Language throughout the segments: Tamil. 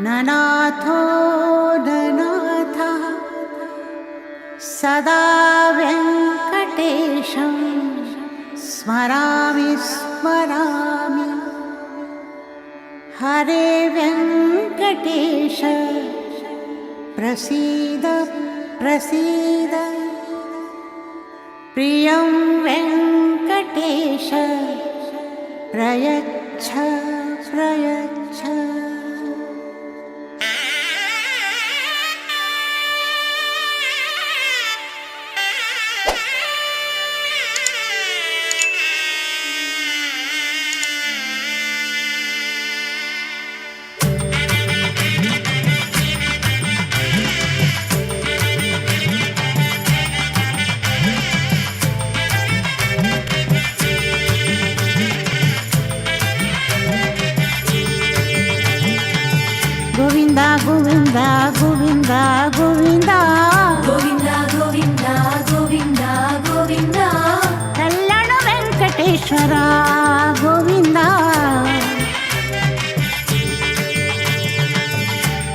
ननाथो ननाथः सदा वेङ्कटेशं स्मरामि स्मरामि। हरे वेङ्कटेश प्रसीद प्रसीद। प्रियं वेङ्कटेश प्रयच्छ प्रयच्छ। गोविंदा गोविंदा गोविंदा गोविंदा गोविंदा गोविंदा गोविंदा गोविंदा कल्याण वेंकटेश्वर गोविंदा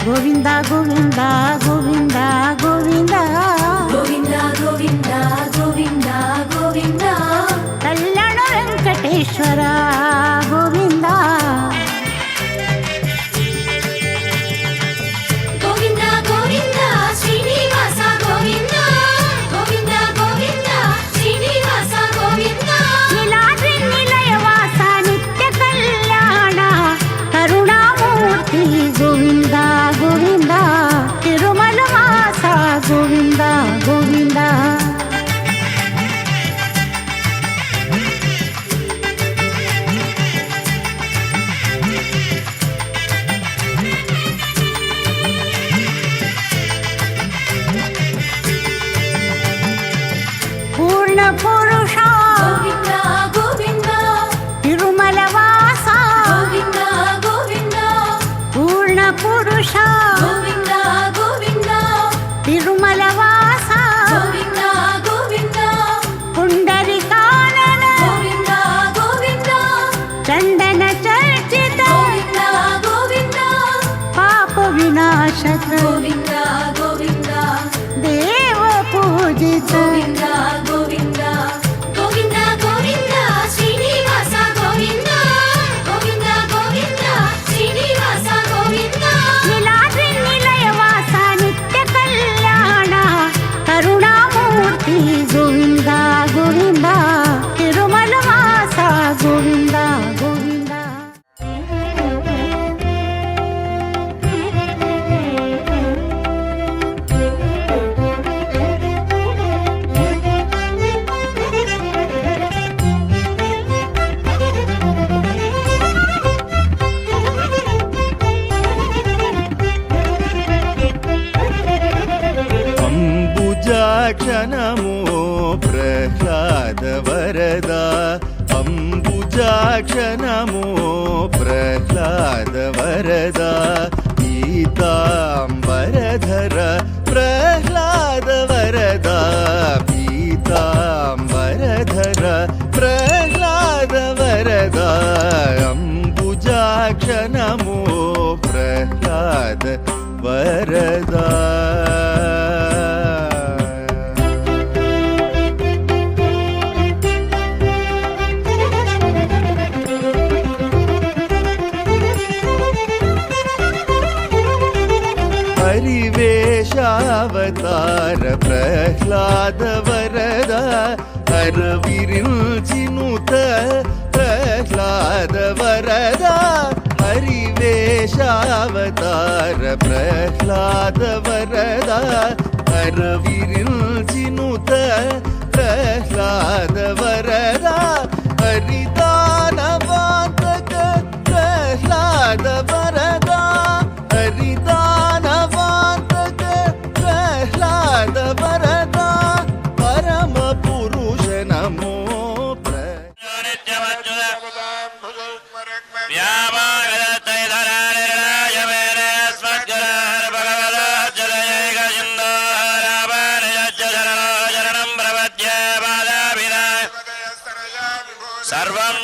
गोविंदा गोविंदा गोविंदा गोविंदा गोविंदा गोविंदा गोविंदा गोविंदा कल्याण वेंकटेश्वर गोविंदा गोविंदा गोविंदा तिरुमल वासा गोविंदा गोविंदा। पूर्ण पुरुषा गोविंदा गोविंदा तिरुमल वासा गोविंदा गोविंदा पूर्ण पुरुषा गोविंदा गोविंदा तिरुमल वासा गोविंदा गोविंदा पुंडरीकानन गोविंदा गोविंदा चंदन चर्चित गोविंदा गोविंदा पाप विनाशक गोविंदा गोविंदा देव पूजित गोविंदा गोविंदा गोविंदा गोविंदा श्रीनिवास गोविंदा गोविंदा गोविंदा श्रीनिवास गोविंदा नीलाद्रि निलयवास नित्य कल्याण करुणामूर्ति गोविंदा गोविंदा तिरुमल वास गोविंदा गोविंदा। अंबुजाक्षनमो प्रह्लाद वरदा अंबुजाक्षनमो प्रह्लाद वरदा पीतांबरधर प्रह्लाद वरदा पीतांबरधर प्रह्लाद वरदा अंबुजाक्षनमो प्रह्लाद वरदा। परिवेशावतार प्रह्लाद वरदा हरविरिञ्चिनुत प्रह्लाद वरदा हरिवेशावतार प्रह्लाद वरदा हरविरिञ्चिनुत प्रह्लाद वरदा हरिदानवान्तक प्रह्लाद वरदा हरिदानवान्तक प्रह्लाद वरदा परम पुरुष नमो सर्वं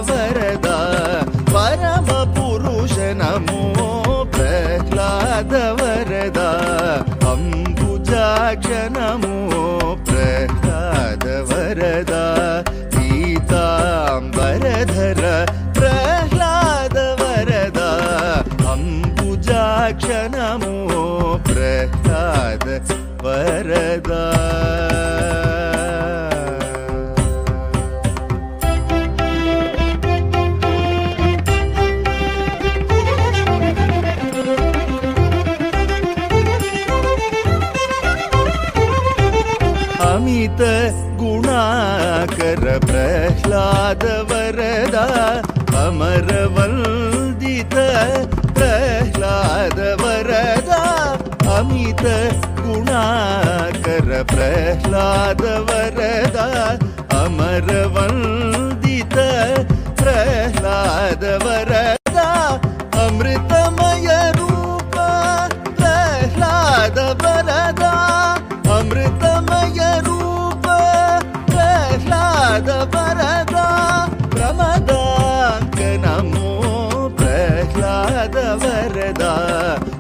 वरदा परम पुरुष नमो प्रह्लाद वरदा अम्बुजाक्ष नमो प्रह्लाद वरदा पीताम्बरधर प्रह्लाद वरदा अम्बुजाक्ष नमो प्रह्लाद वरदा अमित गुणाकर प्रह्लाद वरदा अमर वंदित प्रह्लाद वरदा अमित गुणाकर प्रह्लाद वरदा अमर वंदित प्रह्लाद वरदा अमृतमय रूप प्रह्लाद वरदा अमृतमय रूप प्रह्लाद वरदा प्रमदांक नमो प्रह्लाद वरदा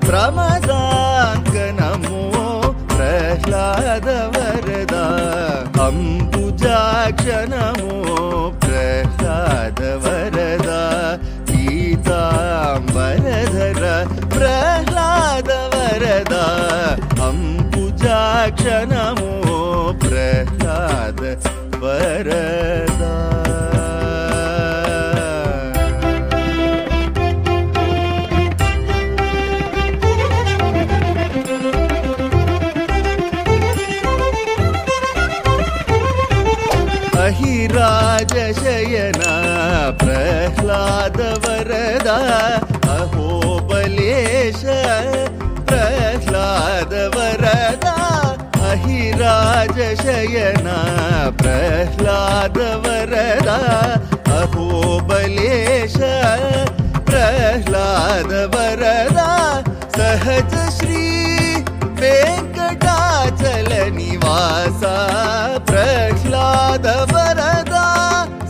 प्रमदांक नमो प्रह्लाद वरदा अंबुजाक्ष नमो प्रह्लाद वरदा पीताम्बरधर प्रह्लाद वरदा अंबुजाक्ष नमो प्रह्लाद वरदा अहिराजशयना प्रह्लाद वरदा अहोबलेश प्रह्लाद वरदा अहिराजशयना प्रह्लाद वरदा अहोबलेश प्रह्लाद वरदा सहज श्री वेंकटाचल निवासा प्रह्लाद वरदा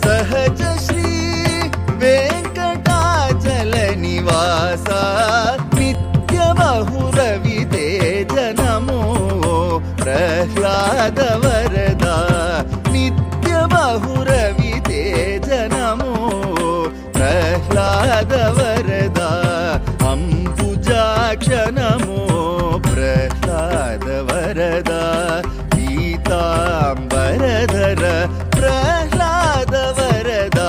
सहज श्री वेंकटाचल निवासा नित्य बहुरवितेज नमो प्रह्लाद वरदा नित्य बहुरवितेज नमो प्रह्लाद वरदा अंबुजाक्ष नमो प्रह्लाद वरदा पीताम्बरधर प्रह्लाद वरदा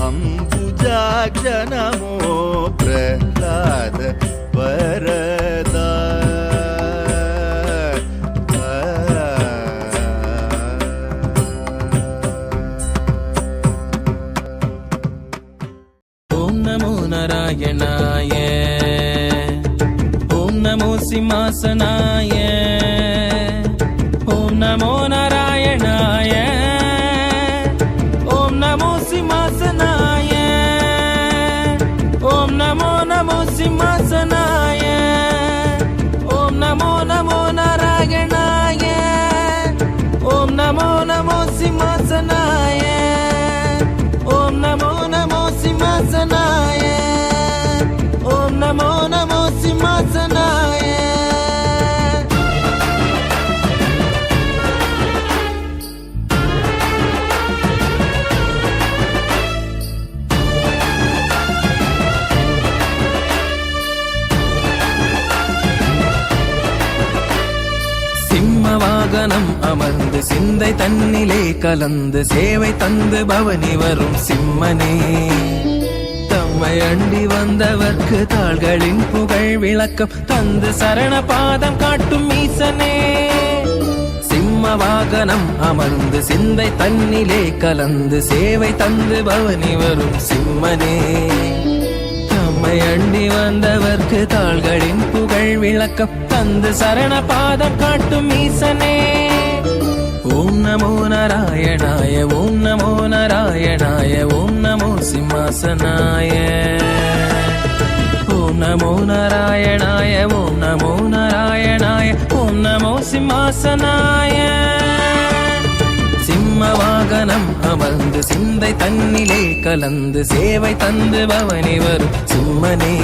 अंबुजाक्ष नमो प्रह्लाद वरदा ओम नमो नारायणाय ओम नमो सिंहासनाय ओम नमो नारायणाय ओम नमो सिंहासनाय ओम नमो नमो सिंहासनाय ओम नमो नमो नारायणाय ओम नमो नमो सिंहासनाय ओम नमो नमो सिंहासनाय ओम नमो नमो सिंहासनाय சிம்மவாகனம் அமர்ந்து சிந்தை தன்னிலே கலந்து சேவை தந்து பவனி வரும் சிம்மனே தம்மை அண்டி வந்தவர்க்கு தாள்களின் புகழ் விளக்கம் தந்து சரண பாதம் காட்டும் ஈசனே சிம்மவாகனம் அமர்ந்து சிந்தை தன்னிலே கலந்து சேவை தந்து பவனி வரும் சிம்மனே தம்மை அண்டி வந்தவர்க்கு தாள்களின் புகழ் விளக்கம் தந்து சரண பாதம் காட்டும் ஈசனே ஓம் நமோ நாராயணாய ஓம் நமோ நாராயணாய ஓம் நமோ சிம்மாசனாய ஓம் நமோ நாராயணாய ஓம் நமோ நாராயணாய ஓம் நமோ சிம்மாசனாய சிம்மவாகனம் அமர்ந்து சிந்தை தன்னிலே கலந்து சேவை தந்து பவனி வரும் சிம்மனே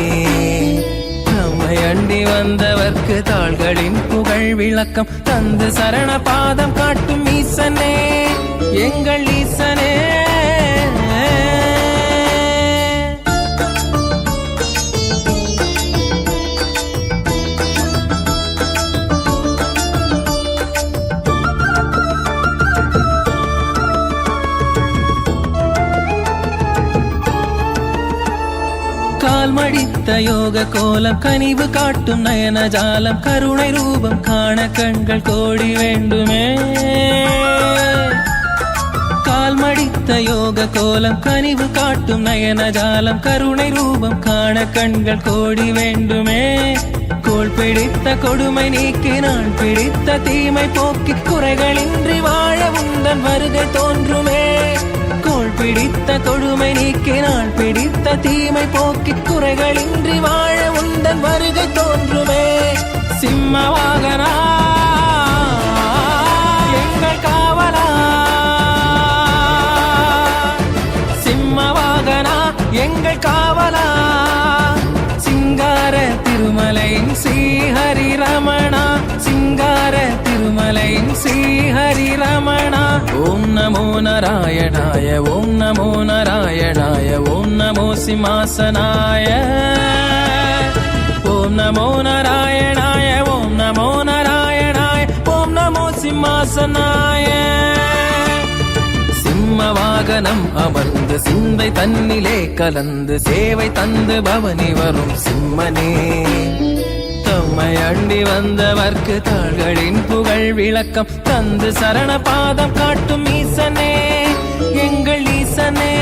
நம்மை அண்டி வந்தவர்க்கு தாள்களின் புகழ் விளக்கம் தந்து சரண பாதம் காட்டும் ஈசனே எங்கள் ஈசனே கால் மடித்த யோக கோலம் கனிவு காட்டும் நயன ஜாலம் கருணை ரூபம் காண கண்கள் கோடி வேண்டுமே கால் மடித்த யோக கோலம் கனிவு காட்டும் நயன ஜாலம் கருணை ரூபம் காண கண்கள் கோடி வேண்டுமே கோள் பிடித்த கொடுமை நீக்கி நான் பிடித்த தீமை போக்கி குறைகளின்றி வாழ உந்தன் வருகை தோன்றுமே கோள் பிடித்த கொடுமை நீக்கி நான் பிடித்த தீமை போக்கி குறைகளின்றி வாழ உந்தன் வருகை தோன்றுமே சிம்மவாகனா எங்கள் காவலா சிம்மவாகனா எங்கள் காவலா சிங்கார திருமலையின் ஸ்ரீஹரி ரமணா சிங்கார திருமலையின் ஸ்ரீஹரி ரமணா ஓம் நமோ நாராயணாய ஓம் நமோ நாராயணாய ஓம் நமோ சிம்மாசனாய ஓம் நமோ நாராயணாய ஓம் நமோ நாராயணாய ஓம் நமோ சிம்மாசனாய சிம்ம வாகனம் அமர்ந்து சிந்தை தன்னிலே கலந்து சேவை தந்து பவனி வரும் சிம்மனே தம்மை அண்டி வந்தவர்க்கு தாள்களின் புகழ் விளக்கம் தந்து சரண பாதம் காட்டும் ஈசனே எங்கள் ஈசனே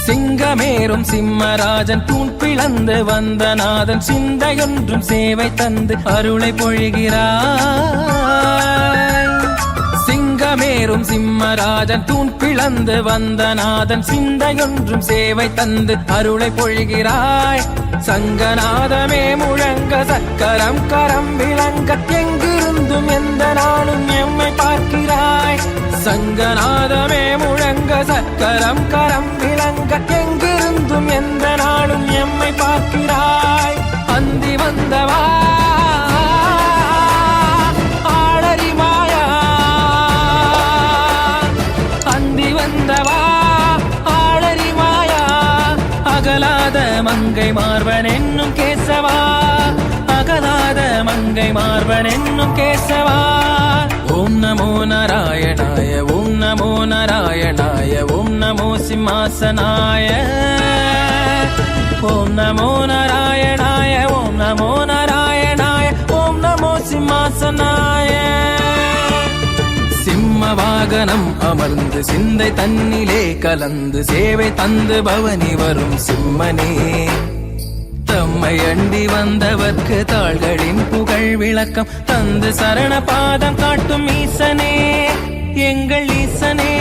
சிங்கமேறும் சிம்மராஜன் தூண் பிளந்து வந்த நாதன் சிந்தையொன்றும் சேவை தந்து அருளை பொழிகிறாய் சிங்கமேறும் சிம்மராஜன் தூண் பிளந்து வந்த நாதன் சிந்தையொன்றும் சேவை தந்து அருளை பொழிகிறாய் சங்கநாதமே முழங்க சக்கரம் கரம் விளங்க எங்கிருந்தும் எந்த நாளும் எம்மை பார்க்கிறாய் சங்கநாதமே முழங்க சக்கரம் கரம் விளங்க எங்கிருந்தும் எந்த நாளும் எம்மை பார்க்கிறாய் அந்தி வந்தவா ஆளறி மாயா அந்தி வந்தவா ஆளறி மாயா அகலாத மங்கை மார்பன் என்னும் கேசவா அகலாத மங்கை மார்பன் என்னும் கேசவா ஓம் நமோ நாராயணாய ஓம் நமோ நாராயணாய ஓம் நமோ சிம்மாசனாய ஓம் நமோ நாராயணாய ஓம் நமோ நாராயணாய ஓம் நமோ சிம்மாசனாய சிம்ம வாகனம் அமர்ந்து சிந்தை தன்னிலே கலந்து சேவை தந்து பவனி வரும் சிம்மனே தம்மை அண்டி வந்தவர்க்கு தாள்களின் புகழ் விளக்கம் தந்து சரண பாதம் காட்டும் ஈசனே எங்கள் ஈசனே